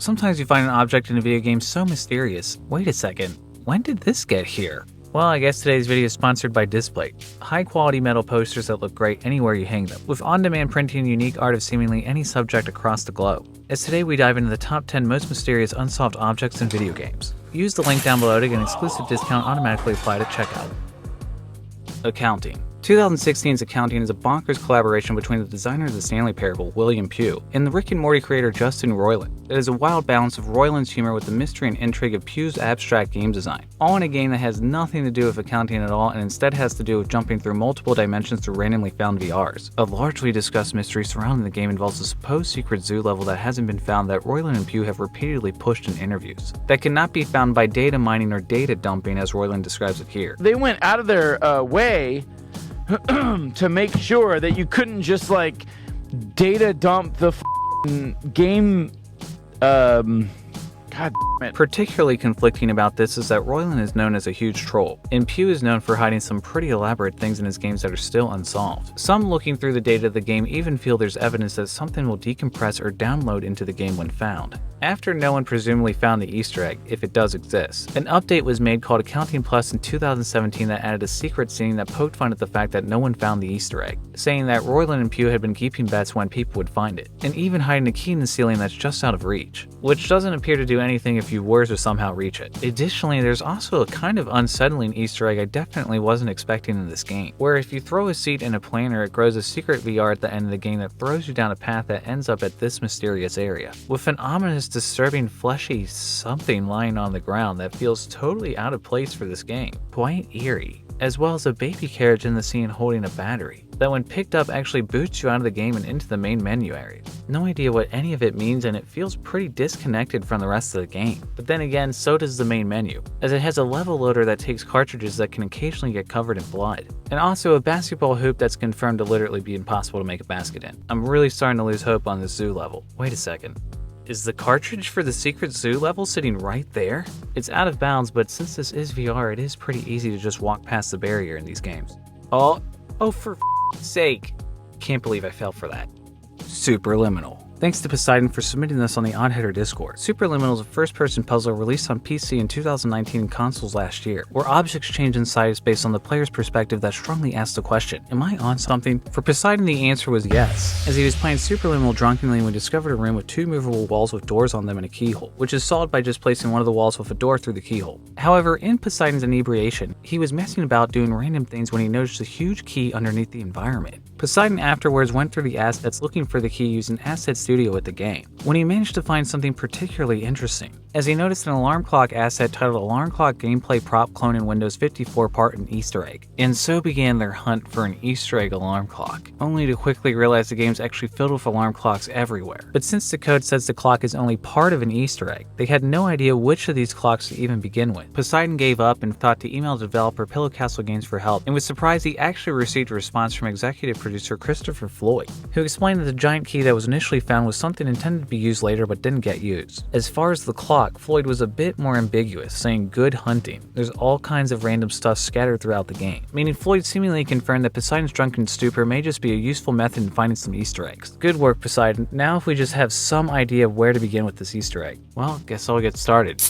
Sometimes you find an object in a video game so mysterious. Wait a second, when did this get here? Well, I guess today's video is sponsored by Displate. High quality metal posters that look great anywhere you hang them, with on-demand printing and unique art of seemingly any subject across the globe. As today we dive into the top 10 most mysterious unsolved objects in video games. Use the link down below to get an exclusive discount automatically applied at checkout. Accounting. 2016's Accounting is a bonkers collaboration between the designer of the Stanley Parable, William Pugh, and the Rick and Morty creator Justin Roiland. It is a wild balance of Roiland's humor with the mystery and intrigue of Pugh's abstract game design, all in a game that has nothing to do with accounting at all and instead has to do with jumping through multiple dimensions through randomly found VRs. A largely discussed mystery surrounding the game involves a supposed secret zoo level that hasn't been found that Roiland and Pugh have repeatedly pushed in interviews, that cannot be found by data mining or data dumping as Roiland describes it here. They went out of their way to make sure that you couldn't just like data dump the game. God damn it. Particularly conflicting about this is that Roiland is known as a huge troll, and Pugh is known for hiding some pretty elaborate things in his games that are still unsolved. Some looking through the data of the game even feel there's evidence that something will decompress or download into the game when found. After no one presumably found the Easter egg, if it does exist, an update was made called Accounting Plus in 2017 that added a secret scene that poked fun at the fact that no one found the Easter egg, saying that Roiland and Pugh had been keeping bets when people would find it, and even hiding a key in the ceiling that's just out of reach, which doesn't appear to do anything if you were to somehow reach it. Additionally, there's also a kind of unsettling Easter egg I definitely wasn't expecting in this game, where if you throw a seed in a planter, it grows a secret VR at the end of the game that throws you down a path that ends up at this mysterious area, with an ominous, disturbing, fleshy something lying on the ground that feels totally out of place for this game. Quite eerie, as well as a baby carriage in the scene holding a battery that when picked up actually boots you out of the game and into the main menu area. No idea what any of it means, and it feels pretty disconnected from the rest of the game. But then again, so does the main menu, as it has a level loader that takes cartridges that can occasionally get covered in blood, and also a basketball hoop that's confirmed to literally be impossible to make a basket in. I'm really starting to lose hope on this zoo level. Wait a second. Is the cartridge for the secret zoo level sitting right there? It's out of bounds, but since this is VR, it is pretty easy to just walk past the barrier in these games. Oh, for sake. Can't believe I fell for that. Superliminal. Thanks to Poseidon for submitting this on the Oddheader Discord. Superliminal is a first-person puzzle released on PC in 2019 and consoles last year, where objects change in size based on the player's perspective that strongly asks the question, am I on something? For Poseidon, the answer was yes, as he was playing Superliminal drunkenly when he discovered a room with two movable walls with doors on them and a keyhole, which is solved by just placing one of the walls with a door through the keyhole. However, in Poseidon's inebriation, he was messing about doing random things when he noticed a huge key underneath the environment. Poseidon afterwards went through the assets looking for the key using Asset Studio with the game, when he managed to find something particularly interesting, as he noticed an alarm clock asset titled Alarm Clock Gameplay Prop Clone in Windows 54 part an Easter egg, and so began their hunt for an Easter egg alarm clock, only to quickly realize the game's actually filled with alarm clocks everywhere. But since the code says the clock is only part of an Easter egg, they had no idea which of these clocks to even begin with. Poseidon gave up and thought to email developer Pillow Castle Games for help, and was surprised he actually received a response from executive producer Christopher Floyd, who explained that the giant key that was initially found was something intended to be used later but didn't get used. As far as the clock, Floyd was a bit more ambiguous, saying good hunting. There's all kinds of random stuff scattered throughout the game, meaning Floyd seemingly confirmed that Poseidon's drunken stupor may just be a useful method in finding some Easter eggs. Good work, Poseidon. Now if we just have some idea of where to begin with this Easter egg, well, guess I'll get started.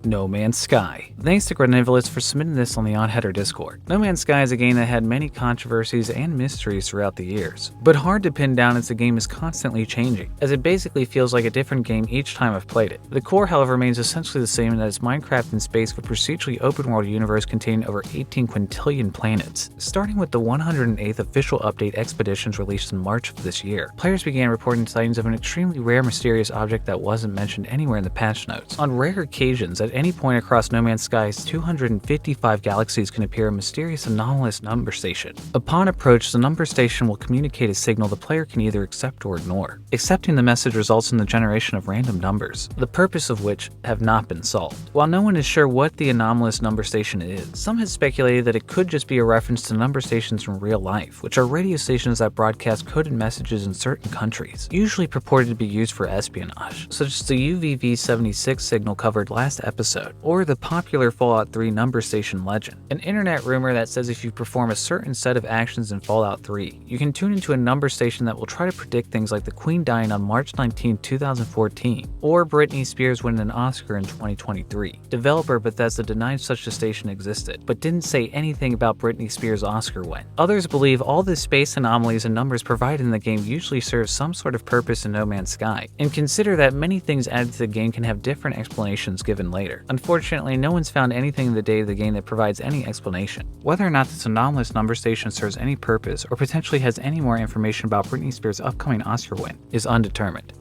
No Man's Sky. Thanks to Granivolus for submitting this on the Oddheader Discord. No Man's Sky is a game that had many controversies and mysteries throughout the years, but hard to pin down as the game is constantly changing, as it basically feels like a different game each time I've played it. The core, however, remains essentially the same, in that it's Minecraft in space with a procedurally open-world universe containing over 18 quintillion planets. Starting with the 108th official update Expeditions released in March of this year, players began reporting sightings of an extremely rare mysterious object that wasn't mentioned anywhere in the patch notes. On rare occasions, at any point across No Man's Sky's 255 galaxies can appear a mysterious anomalous number station. Upon approach, the number station will communicate a signal the player can either accept or ignore. Accepting the message results in the generation of random numbers, the purpose of which have not been solved. While no one is sure what the anomalous number station is, some have speculated that it could just be a reference to number stations from real life, which are radio stations that broadcast coded messages in certain countries, usually purported to be used for espionage, such as the UVV-76 signal covered last episode episode, or the popular Fallout 3 number station legend, an internet rumor that says if you perform a certain set of actions in Fallout 3, you can tune into a number station that will try to predict things like the Queen dying on March 19, 2014, or Britney Spears winning an Oscar in 2023. Developer Bethesda denied such a station existed, but didn't say anything about Britney Spears' Oscar win. Others believe all the space anomalies and numbers provided in the game usually serve some sort of purpose in No Man's Sky, and consider that many things added to the game can have different explanations given later. Unfortunately, no one's found anything in the data of the game that provides any explanation. Whether or not this anomalous number station serves any purpose or potentially has any more information about Britney Spears' upcoming Oscar win is undetermined.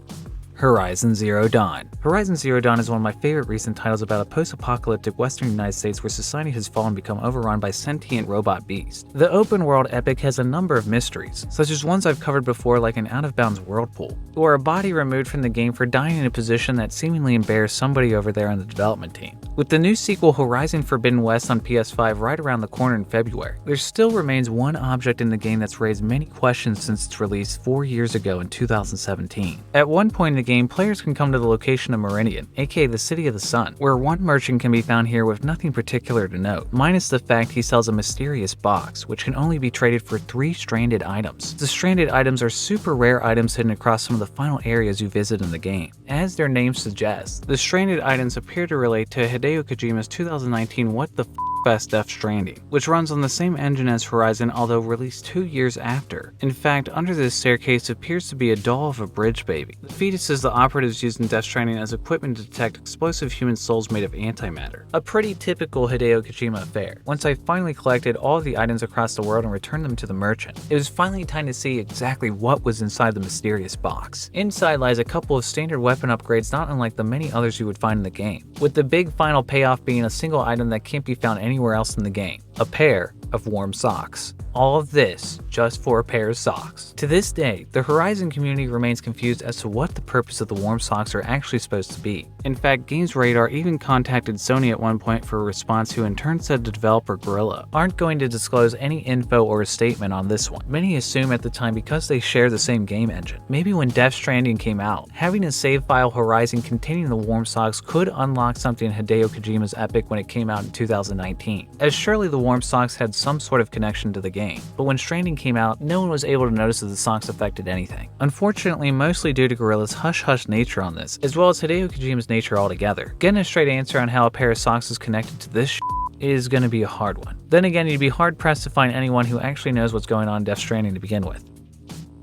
Horizon Zero Dawn. Horizon Zero Dawn is one of my favorite recent titles about a post-apocalyptic western United States where society has fallen and become overrun by sentient robot beasts. The open-world epic has a number of mysteries, such as ones I've covered before like an out-of-bounds whirlpool, or a body removed from the game for dying in a position that seemingly embarrassed somebody over there on the development team. With the new sequel Horizon Forbidden West on PS5 right around the corner in February, there still remains one object in the game that's raised many questions since its release 4 years ago in 2017. At one point in the game, players can come to the location of Meridian, aka the City of the Sun, where one merchant can be found here with nothing particular to note, minus the fact he sells a mysterious box, which can only be traded for 3 stranded items. The stranded items are super rare items hidden across some of the final areas you visit in the game. As their name suggests, the stranded items appear to relate to Hideo Kojima's 2019 What the Best Death Stranding, which runs on the same engine as Horizon although released 2 years after. In fact, under this staircase appears to be a doll of a bridge baby. The fetus is the operatives used in Death Stranding as equipment to detect explosive human souls made of antimatter. A pretty typical Hideo Kojima affair. Once I finally collected all of the items across the world and returned them to the merchant, it was finally time to see exactly what was inside the mysterious box. Inside lies a couple of standard weapon upgrades not unlike the many others you would find in the game, with the big final payoff being a single item that can't be found anywhere else in the game: a pair of warm socks. All of this just for a pair of socks. To this day, the Horizon community remains confused as to what the purpose of the warm socks are actually supposed to be. In fact, Games Radar even contacted Sony at one point for a response, who in turn said the developer Guerrilla aren't going to disclose any info or a statement on this one. Many assume at the time because they share the same game engine. Maybe when Death Stranding came out, having a save file Horizon containing the warm socks could unlock something in Hideo Kojima's Epic when it came out in 2019, as surely the warm socks had some sort of connection to the game. But when Stranding came out, no one was able to notice that the socks affected anything. Unfortunately, mostly due to Guerrilla's hush-hush nature on this, as well as Hideo Kojima's nature altogether. Getting a straight answer on how a pair of socks is connected to this is going to be a hard one. Then again, you'd be hard-pressed to find anyone who actually knows what's going on in Death Stranding to begin with.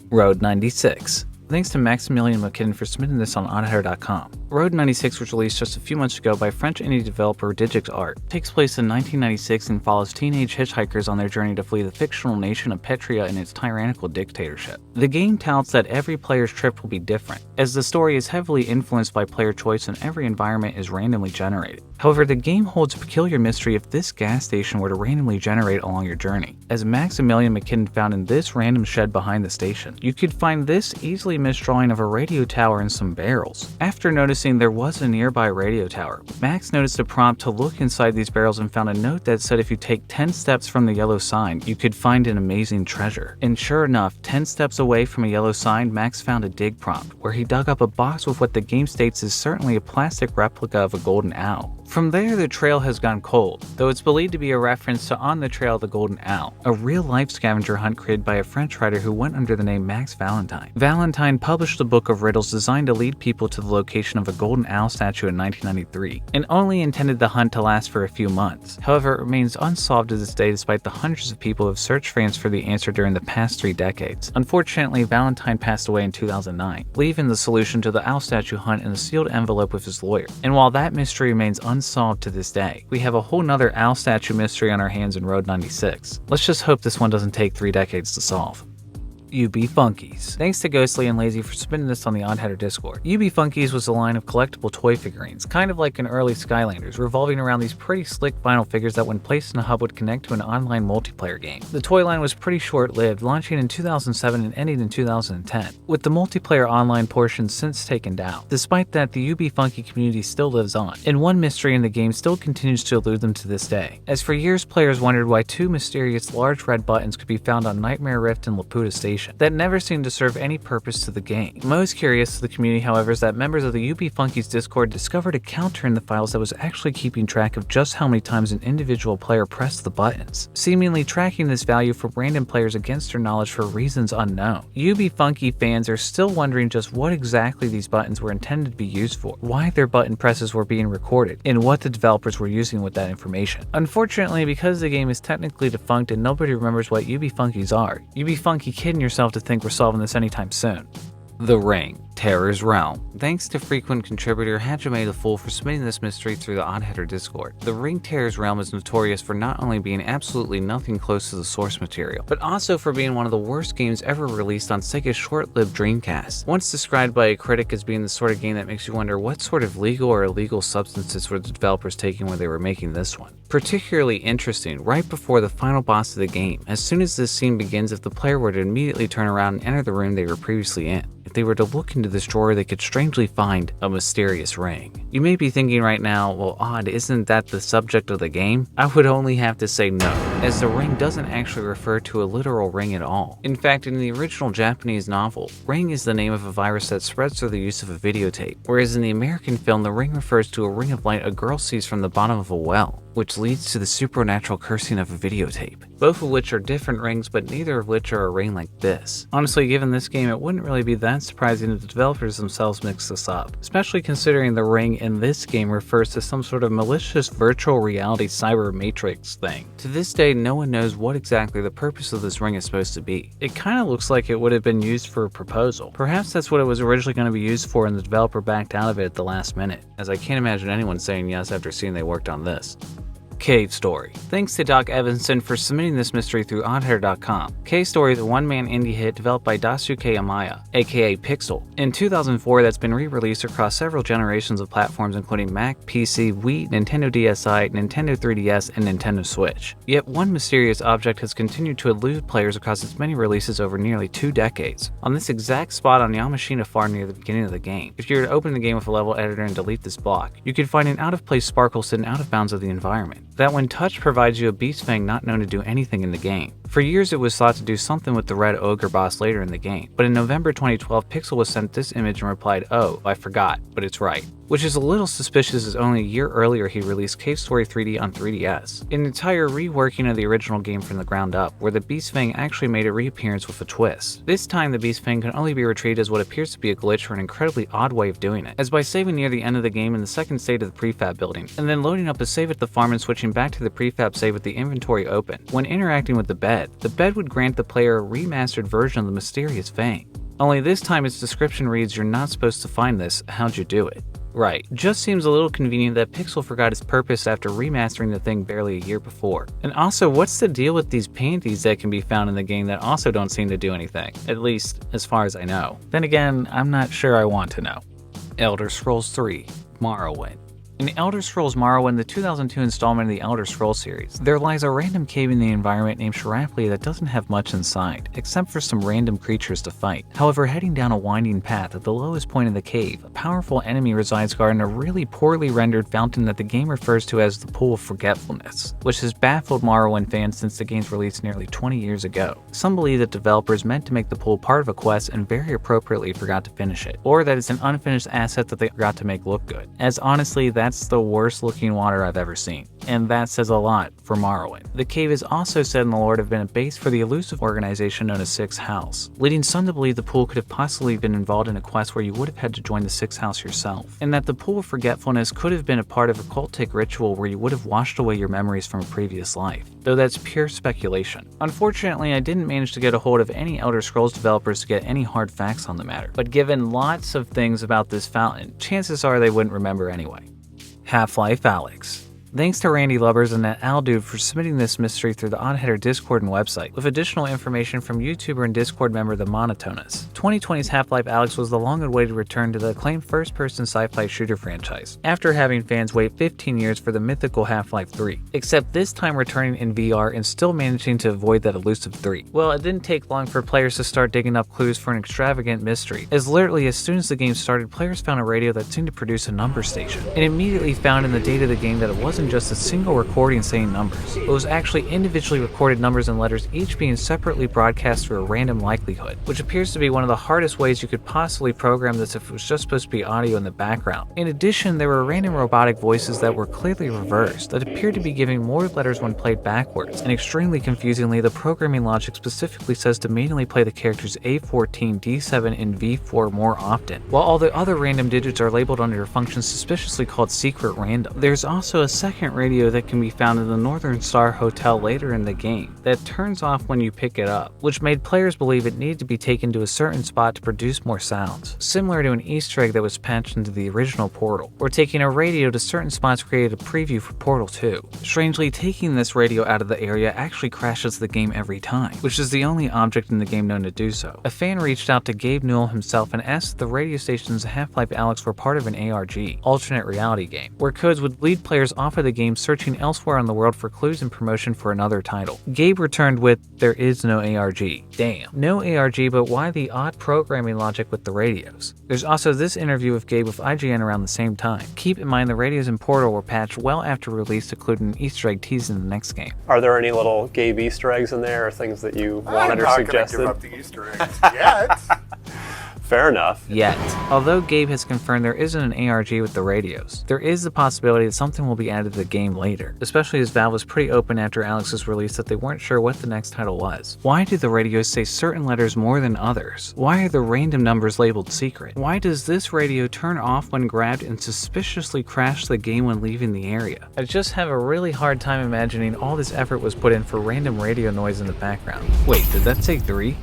Road 96. Thanks to Maximillan Mackinnon for submitting this on Oddheader.com. Road 96 was released just a few months ago by French indie developer Digix Art. It takes place in 1996 and follows teenage hitchhikers on their journey to flee the fictional nation of Petria and its tyrannical dictatorship. The game touts that every player's trip will be different, as the story is heavily influenced by player choice and every environment is randomly generated. However, the game holds a peculiar mystery if this gas station were to randomly generate along your journey, as Maximillan Mackinnon found in this random shed behind the station. You could find this easily missed drawing of a radio tower and some barrels. After noticing there was a nearby radio tower, Max noticed a prompt to look inside these barrels and found a note that said if you take 10 steps from the yellow sign, you could find an amazing treasure. And sure enough, 10 steps away from a yellow sign, Max found a dig prompt, where he dug up a box with what the game states is certainly a plastic replica of a golden owl. From there, the trail has gone cold, though it's believed to be a reference to On the Trail of the Golden Owl, a real-life scavenger hunt created by a French writer who went under the name Max Valentine. Valentine published a book of riddles designed to lead people to the location of a golden owl statue in 1993, and only intended the hunt to last for a few months. However, it remains unsolved to this day despite the hundreds of people who have searched for the answer during the past 3 decades. Unfortunately, Valentine passed away in 2009, leaving the solution to the owl statue hunt in a sealed envelope with his lawyer. And while that mystery remains unsolved to this day, we have a whole nother owl statue mystery on our hands in Road 96. Let's just hope this one doesn't take 3 decades to solve. UB Funkies. Thanks to Ghostly and Lazy for submitting this on the Oddheader Discord. UB Funkies was a line of collectible toy figurines, kind of like an early Skylanders, revolving around these pretty slick vinyl figures that when placed in a hub would connect to an online multiplayer game. The toy line was pretty short-lived, launching in 2007 and ending in 2010, with the multiplayer online portion since taken down. Despite that, the UB Funky community still lives on, and one mystery in the game still continues to elude them to this day, as for years players wondered why 2 mysterious large red buttons could be found on Nightmare Rift and Laputa Station. information that never seemed to serve any purpose to the game. Most curious to the community, however, is that members of the Funkey's Discord discovered a counter in the files that was actually keeping track of just how many times an individual player pressed the buttons, seemingly tracking this value for random players against their knowledge for reasons unknown. Funkey fans are still wondering just what exactly these buttons were intended to be used for, why their button presses were being recorded, and what the developers were using with that information. Unfortunately, because the game is technically defunct and nobody remembers what Funkeys are, you'd be funky kidding yourself to think we're solving this anytime soon. The Ring, Terror's Realm. Thanks to frequent contributor HajimeTheFool for submitting this mystery through the Oddheader Discord. The Ring Terror's Realm is notorious for not only being absolutely nothing close to the source material, but also for being one of the worst games ever released on Sega's short-lived Dreamcast. Once described by a critic as being the sort of game that makes you wonder what sort of legal or illegal substances were the developers taking when they were making this one. Particularly interesting, right before the final boss of the game, as soon as this scene begins, if the player were to immediately turn around and enter the room they were previously in, if they were to look into this drawer, they could strangely find a mysterious ring. You may be thinking right now, well, Odd, isn't that the subject of the game? I would only have to say no, as the ring doesn't actually refer to a literal ring at all. In fact, in the original Japanese novel, ring is the name of a virus that spreads through the use of a videotape, whereas in the American film, the ring refers to a ring of light a girl sees from the bottom of a well, which leads to the supernatural cursing of a videotape. Both of which are different rings, but neither of which are a ring like this. Honestly, given this game, it wouldn't really be that surprising if the developers themselves mixed this up, especially considering the ring in this game refers to some sort of malicious virtual reality cyber matrix thing. To this day, no one knows what exactly the purpose of this ring is supposed to be. It kind of looks like it would have been used for a proposal. Perhaps that's what it was originally going to be used for and the developer backed out of it at the last minute, as I can't imagine anyone saying yes after seeing they worked on this. Cave Story. Thanks to Doc Evazan for submitting this mystery through Oddheader.com. Cave Story is a one-man indie hit developed by Daisuke Amaya, aka Pixel, in 2004 that's been re-released across several generations of platforms including Mac, PC, Wii, Nintendo DSi, Nintendo 3DS, and Nintendo Switch. Yet one mysterious object has continued to elude players across its many releases over nearly 2 decades. On this exact spot on Yamashina far near the beginning of the game, if you were to open the game with a level editor and delete this block, you could find an out-of-place sparkle sitting out of bounds of the environment. That when touched provides you a beast fang not known to do anything in the game. For years it was thought to do something with the red ogre boss later in the game, but in November 2012 Pixel was sent this image and replied, "Oh, I forgot, but it's right." Which is a little suspicious as only a year earlier he released Cave Story 3D on 3DS, an entire reworking of the original game from the ground up, where the Beast Fang actually made a reappearance with a twist. This time the Beast Fang can only be retrieved as what appears to be a glitch for an incredibly odd way of doing it, as by saving near the end of the game in the second state of the prefab building, and then loading up a save at the farm and switching back to the prefab save with the inventory open. When interacting with the bed would grant the player a remastered version of the mysterious Fang. Only this time its description reads, "You're not supposed to find this, how'd you do it?" Right, just seems a little convenient that Pixel forgot its purpose after remastering the thing barely a year before. And also, what's the deal with these panties that can be found in the game that also don't seem to do anything? At least, as far as I know. Then again, I'm not sure I want to know. Elder Scrolls 3, Morrowind. In Elder Scrolls Morrowind, the 2002 installment of the Elder Scrolls series, there lies a random cave in the environment named Sharapli that doesn't have much inside, except for some random creatures to fight. However, heading down a winding path at the lowest point of the cave, a powerful enemy resides guarding a really poorly rendered fountain that the game refers to as the Pool of Forgetfulness, which has baffled Morrowind fans since the game's release nearly 20 years ago. Some believe that developers meant to make the pool part of a quest and very appropriately forgot to finish it, or that it's an unfinished asset that they forgot to make look good, as honestly that's the worst looking water I've ever seen, and that says a lot for Morrowind. The cave is also said in the lore to have been a base for the elusive organization known as Sixth House, leading some to believe the pool could have possibly been involved in a quest where you would have had to join the Sixth House yourself, and that the Pool of Forgetfulness could have been a part of a cultic ritual where you would have washed away your memories from a previous life, though that's pure speculation. Unfortunately, I didn't manage to get a hold of any Elder Scrolls developers to get any hard facts on the matter, but given lots of things about this fountain, chances are they wouldn't remember anyway. Half-Life Alyx. Thanks to Randi Lubbers and thatowldude for submitting this mystery through the Oddheader Discord and website, with additional information from YouTuber and Discord member The Monotonist. 2020's Half-Life Alyx was the long-awaited return to the acclaimed first-person sci-fi shooter franchise, after having fans wait 15 years for the mythical Half-Life 3, except this time returning in VR and still managing to avoid that elusive 3. Well, it didn't take long for players to start digging up clues for an extravagant mystery, as literally as soon as the game started, players found a radio that seemed to produce a number station, and immediately found in the data of the game that it wasn't wasn't just a single recording saying numbers, but was actually individually recorded numbers and letters, each being separately broadcast through a random likelihood, which appears to be one of the hardest ways you could possibly program this if it was just supposed to be audio in the background. In addition, there were random robotic voices that were clearly reversed, that appeared to be giving more letters when played backwards, and extremely confusingly, the programming logic specifically says to manually play the characters A14, D7, and V4 more often, while all the other random digits are labeled under a function suspiciously called secret random. There's also a second radio that can be found in the Northern Star Hotel later in the game that turns off when you pick it up, which made players believe it needed to be taken to a certain spot to produce more sounds, similar to an Easter egg that was patched into the original Portal, or taking a radio to certain spots created a preview for Portal 2. Strangely, taking this radio out of the area actually crashes the game every time, which is the only object in the game known to do so. A fan reached out to Gabe Newell himself and asked if the radio station's Half-Life Alyx were part of an ARG, alternate reality game, where codes would lead players off of the game searching elsewhere in the world for clues and promotion for another title. Gabe returned with, "There is no ARG." Damn. No ARG, but why the odd programming logic with the radios? There's also this interview with Gabe with IGN around the same time. Keep in mind the radios in Portal were patched well after release, including an Easter egg teased in the next game. Are there any little Gabe Easter eggs in there, or things that you wanted or suggested? I'm not gonna give up the Easter eggs yet. Fair enough. Yet. Although Gabe has confirmed there isn't an ARG with the radios, there is the possibility that something will be added to the game later, especially as Valve was pretty open after Alyx's release that they weren't sure what the next title was. Why do the radios say certain letters more than others? Why are the random numbers labeled secret? Why does this radio turn off when grabbed and suspiciously crash the game when leaving the area? I just have a really hard time imagining all this effort was put in for random radio noise in the background. Wait, did that say 3?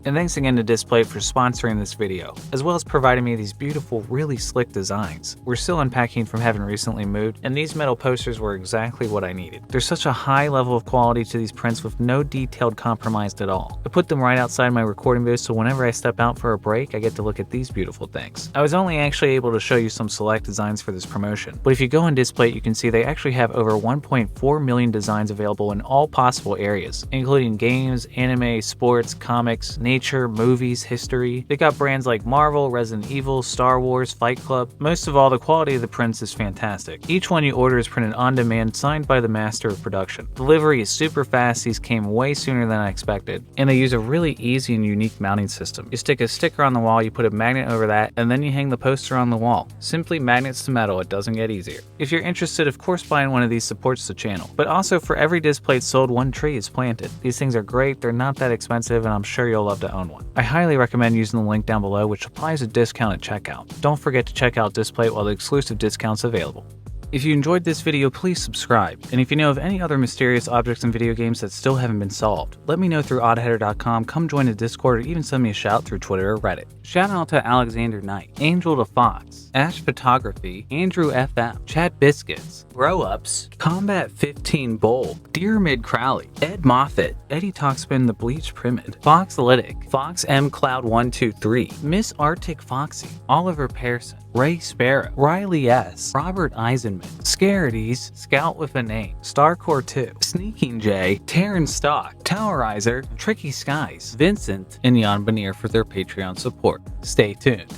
And thanks again to Display for sponsoring this video, as well as providing me these beautiful, really slick designs. We're still unpacking from having recently moved, and these metal posters were exactly what I needed. There's such a high level of quality to these prints with no detailed compromised at all. I put them right outside my recording booth, so whenever I step out for a break, I get to look at these beautiful things. I was only actually able to show you some select designs for this promotion, but if you go on Display, you can see they actually have over 1.4 million designs available in all possible areas, including games, anime, sports, comics, nature, movies, history. They got brands like Marvel, Resident Evil, Star Wars, Fight Club. Most of all, the quality of the prints is fantastic. Each one you order is printed on demand, signed by the master of production. Delivery is super fast, these came way sooner than I expected, and they use a really easy and unique mounting system. You stick a sticker on the wall, you put a magnet over that, and then you hang the poster on the wall. Simply magnets to metal, it doesn't get easier. If you're interested, of course buying one of these supports the channel, but also for every display sold, one tree is planted. These things are great, they're not that expensive, and I'm sure you'll love to own one. I highly recommend using the link down below, which applies a discount at checkout. Don't forget to check out Display while the exclusive discount's available. If you enjoyed this video, please subscribe, and if you know of any other mysterious objects in video games that still haven't been solved, let me know through oddheader.com, come join the Discord, or even send me a shout through Twitter or Reddit. Shout out to Alexander Knight, Angel the Fox, Ash Photography, Andrew FM, Chad Biscuits, Grow Ups, Combat 15 Bowl, Dearmid Crowley, Ed Moffat, Eddie Talkspin the Bleach Primid, Fox Lytic, Fox M Cloud 123, Miss Arctic Foxy, Oliver Pearson, Ray Sparrow, Riley S, Robert Eisenman, Scarities, Scout with a Name, Starcore 2, Sneaking J, Taryn Stock, Towerizer, Tricky Skies, Vincent, and Jan Banier for their Patreon support. Stay tuned.